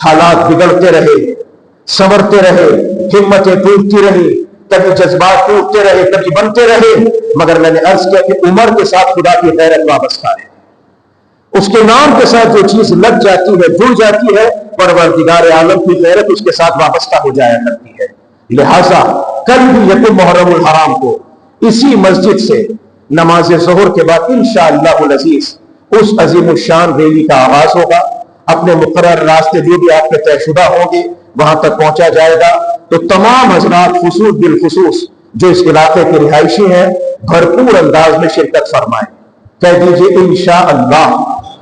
حالات بگڑتے رہے، سنورتے رہے، ہمتیں ٹوٹتی رہی، کبھی جذبات ٹوٹتے رہے، کبھی بنتے رہے، مگر میں نے عرض کیا کہ عمر کے ساتھ خدا کی غیرت وابستہ ہے۔ اس کے نام کے ساتھ جو چیز لگ جاتی ہے، جڑ جاتی ہے، پروردگار عالم کی غیرت اس کے ساتھ وابستہ ہو جایا کرتی ہے۔ لہٰذا کل بھی یکم محرم الحرام کو اسی مسجد سے نماز ظہر کے بعد انشاءاللہ العزیز اس عظیم الشان ریلی کا آغاز ہوگا۔ اپنے مقرر راستے جو بھی آپ کے طے شدہ ہوں گے وہاں تک پہنچا جائے گا۔ تو تمام حضرات خصوص بالخصوص جو اس علاقے کے رہائشی ہیں بھرپور انداز میں شرکت فرمائیں۔ کہہ دیجئے انشاءاللہ،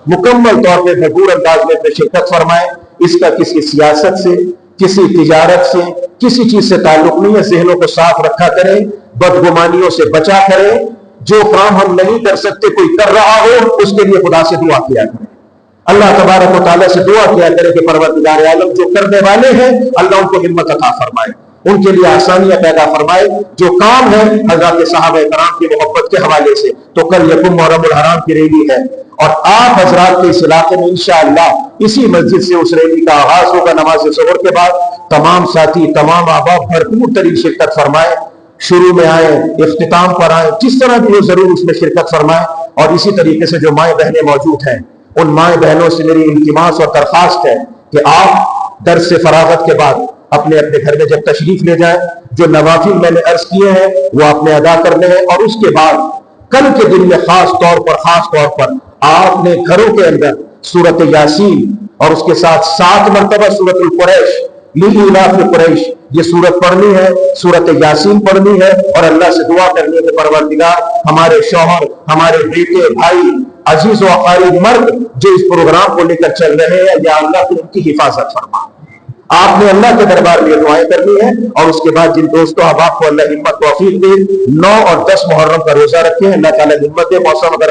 مکمل طور پہ بھرپور انداز میں شرکت فرمائیں۔ اس کا کسی سیاست سے، کسی تجارت سے، کسی چیز سے تعلق نہیں ہے۔ ذہنوں کو صاف رکھا کریں، بدگمانیوں سے بچا کریں۔ جو کام ہم نہیں کر سکتے کوئی کر رہا ہو اس کے لیے خدا سے دعا کیا کریں۔ اللہ تبارک و تعالیٰ سے دعا کیا کرے کہ پروردگار عالم جو کرنے والے ہیں اللہ ان کو ہمت عطا فرمائے، ان کے لیے آسانیاں پیدا فرمائے۔ جو کام ہے حضرات صحابہ کرام کی محبت کے حوالے سے، تو کل یکم محرم الحرام کی ریلی ہے اور آپ حضرات کے اس علاقے میں انشاءاللہ اسی مسجد سے اس ریلی کا آغاز ہوگا نماز ظہر کے بعد۔ تمام ساتھی، تمام احباب بھرپور ترین شرکت فرمائیں، شروع میں آئیں، اختتام پر آئیں، جس طرح بھی ہو ضرور اس میں شرکت فرمائیں۔ اور اسی طریقے سے جو مائیں بہنیں موجود ہیں ان مائیں بہنوں سے میری التماس اور درخواست ہے کہ آپ درس سے فراغت کے بعد اپنے اپنے گھر میں جب تشریف لے جائیں، جو نوافل میں نے عرض کیے ہیں وہ آپ نے ادا کرنے ہیں۔ اور اس کے بعد کل کے دن میں خاص طور پر آپ نے گھروں کے اندر سورۃ یاسین اور اس کے ساتھ 7 مرتبہ سورۃ القریش، لإیلاف قریش، یہ سورت پڑھنی ہے، سورۃ یاسین پڑھنی ہے اور اللہ سے دعا کرنی ہے کہ پروردگار ہمارے شوہر، ہمارے بیٹے، بھائی، عزیز و اقارب مرد جو اس پروگرام کو لے کر چل رہے ہیں، یا اللہ تو ان کی حفاظت فرما۔ آپ نے اللہ کے دربار میں دعائیں کرنی ہے۔ اور اس کے بعد جن دوستوں احباب کو اللہ ہمت توفیق دے 9 اور 10 محرم کا روزہ رکھیں، اللہ تعالیٰ ہمت دے۔ موسم اگر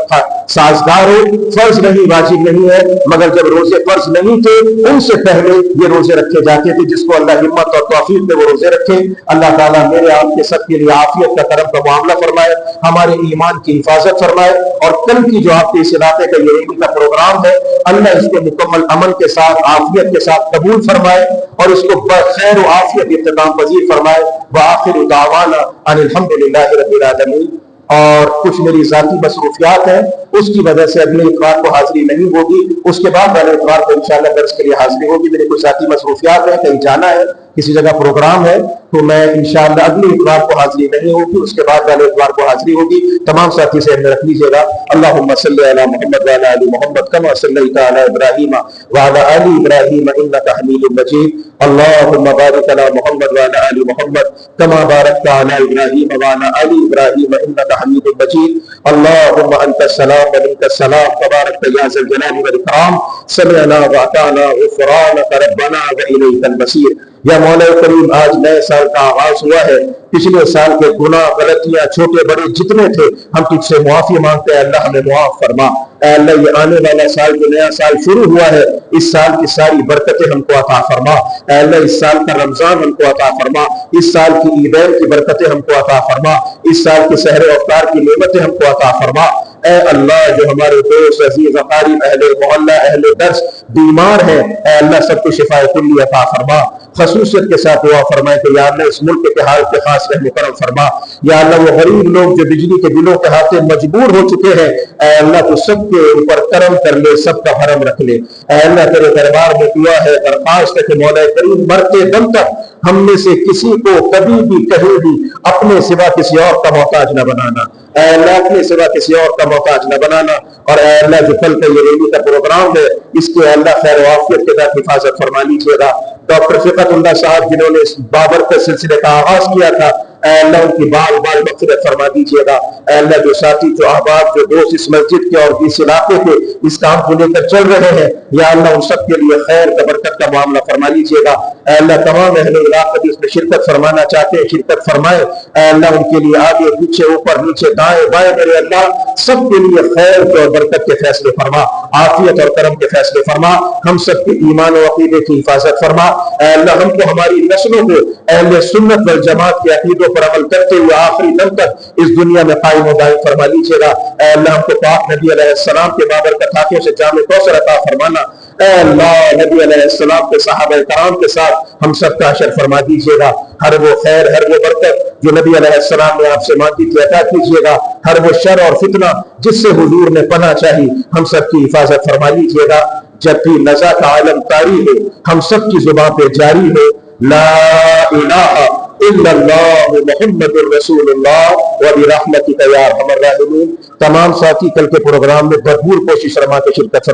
سازگار ہو، فرض نہیں، واجب نہیں ہے، مگر جب روزے فرض نہیں تھے ان سے پہلے یہ روزے رکھے جاتے تھے۔ جس کو اللہ ہمت اور توفیق دے وہ روزے رکھے۔ اللہ تعالیٰ میرے آپ کے سب کے لیے عافیت کا کرم کا معاملہ فرمائے، ہمارے ایمان کی حفاظت فرمائے۔ اور کل کی جو آپ کے اس علاقے کا یہ ریلی کا پروگرام ہے اللہ اس کو مکمل امن کے ساتھ، عافیت کے ساتھ قبول فرمائے اور اس کو بخیر و عافیت اختتام پذیر فرمائے۔ وآخر دعوانا ان الحمدللہ رب العالمین۔ اور کچھ میری ذاتی مصروفیات ہیں، اس کی وجہ سے اگلے اتوار کو حاضری نہیں ہوگی، اس کے بعد والے اتوار کو انشاءاللہ درس کے لیے حاضری ہوگی۔ میرے کچھ ذاتی مصروفیات ہیں، کہیں جانا ہے، کسی جگہ پروگرام ہے، تو میں انشاءاللہ اگلے اتوار کو حاضری نہیں ہوگی، اس کے بعد والے اتوار کو حاضری ہوگی۔ تمام ساتھی سے رکھ لیجیے گا۔ اللہم صلی علی محمد وعلی آل محمد کما صلیت علی ابراہیم وعلی آل ابراہیم انک حمید مجید۔ اللہم بارک علی محمد وعلی آل محمد کما بارکت علی ابراہیم وعلی آل ابراہیم انک حمید مجید۔ اللہم انت السلام و منک السلام تبارک یا ذا الجلال والاکرام۔ سمعنا واطعنا غفرانک ربنا والیک المصیر۔ یا مولا کریم، آج نئے سال کا آغاز ہوا ہے، پچھلے سال کے گناہ، غلطیاں، چھوٹے بڑے جتنے تھے ہم تجھ سے معافی مانگتے ہیں، اللہ ہمیں معاف فرما۔ اے اللہ یہ آنے والا سال جو نیا سال شروع ہوا ہے اس سال کی ساری برکتیں ہم کو عطا فرما۔ اے اللہ اس سال کا رمضان ہم کو عطا فرما، اس سال کی عیدین کی برکتیں ہم کو عطا فرما، اس سال کے سحر و افطار کی نعمتیں ہم کو عطا فرما۔ اے اللہ جو ہمارے دوست، عزیز، اقارب، اہل محلہ، اہل درس بیمار ہیں، اے اللہ سب کو شفاء کلی عطا فرما۔ خصوصیت کے ساتھ دعا فرمائے کہ یا اللہ اس ملک کے حال پہ خاص رحم و کرم فرما۔ یا اللہ وہ غریب لوگ جو بجلی کے بلوں کے ہاتھے مجبور ہو چکے ہیں، اے اللہ تو سب کے اوپر کرم کر لے، سب کا حرم رکھ لے۔ اے اللہ تیرے دربار میں دعا ہے، درخواست ہے کہ مولا کریم مرتے دم تک ہم میں سے کسی کو کبھی بھی کہیں بھی اپنے سوا کسی اور کا محتاج نہ بنانا۔ اے اللہ اپنے سوا کسی اور کا محتاج نہ بنانا۔ اور اے اللہ جو کل کا یہ ریلی کا پروگرام ہے اس کے اللہ خیر و عافیت کے ساتھ حفاظت فرما لیجیے گا۔ ڈاکٹر فقت اللہ صاحب جنہوں نے اس بابرکت سلسلے کا آغاز کیا تھا، اے اللہ ان کی بال بال مغفرت فرما دیجیے گا۔ اے اللہ جو ساتھی، جو احباب، جو دوست اس مسجد کے اور اس علاقے کے اس کام کو لے کر چل رہے ہیں، یا اللہ ان سب کے لیے خیر کا برکت کا معاملہ فرما لیجیے گا۔ اے اللہ تمام اہل علاقے اس میں شرکت فرمانا چاہتے ہیں شرکت فرمائے۔ اے اللہ ان کے لیے آگے پیچھے اوپر نیچے دائیں بائیں میرے اللہ سب کے لیے خیر اور برکت کے فیصلے فرما، عافیت اور کرم کے فیصلے فرما۔ ہم سب کے ایمان و عقیدے کی حفاظت فرما۔ اے اللہ ہم کو ہماری نسلوں کو اہل سنت والجماعت کے عقیدوں پر عمل کرتے ہوئے آخری دم تک اس دنیا میں قائم و دائم فرما لیجیے گا۔ اے اللہ ہم کو پاک نبی علیہ السلام کے بابرکت ہاتھوں سے جام کوثر عطا فرمانا۔ اے اللہ نبی علیہ السلام کے صحابہ کرام کے ساتھ ہم سب کا حشر فرما دیجیے گا، ہر وہ خیر ہر وہ برکت جو نبی علیہ السلام نے آپ سے مانگی تھی عطا کیجیے گا، ہر وہ شر اور فتنہ جس سے حضور نے پناہ چاہی ہم سب کی حفاظت فرما لیجیے گا۔ جب بھی نزا کا عالم طاری ہو ہم سب کی زبان پہ جاری ہو لا الہ الا اللہ محمد الرسول اللہ وبرحمتک یا ارحم الراحمین۔ تمام ساتھی کل کے پروگرام میں بھرپور کوشش فرما کے شرکت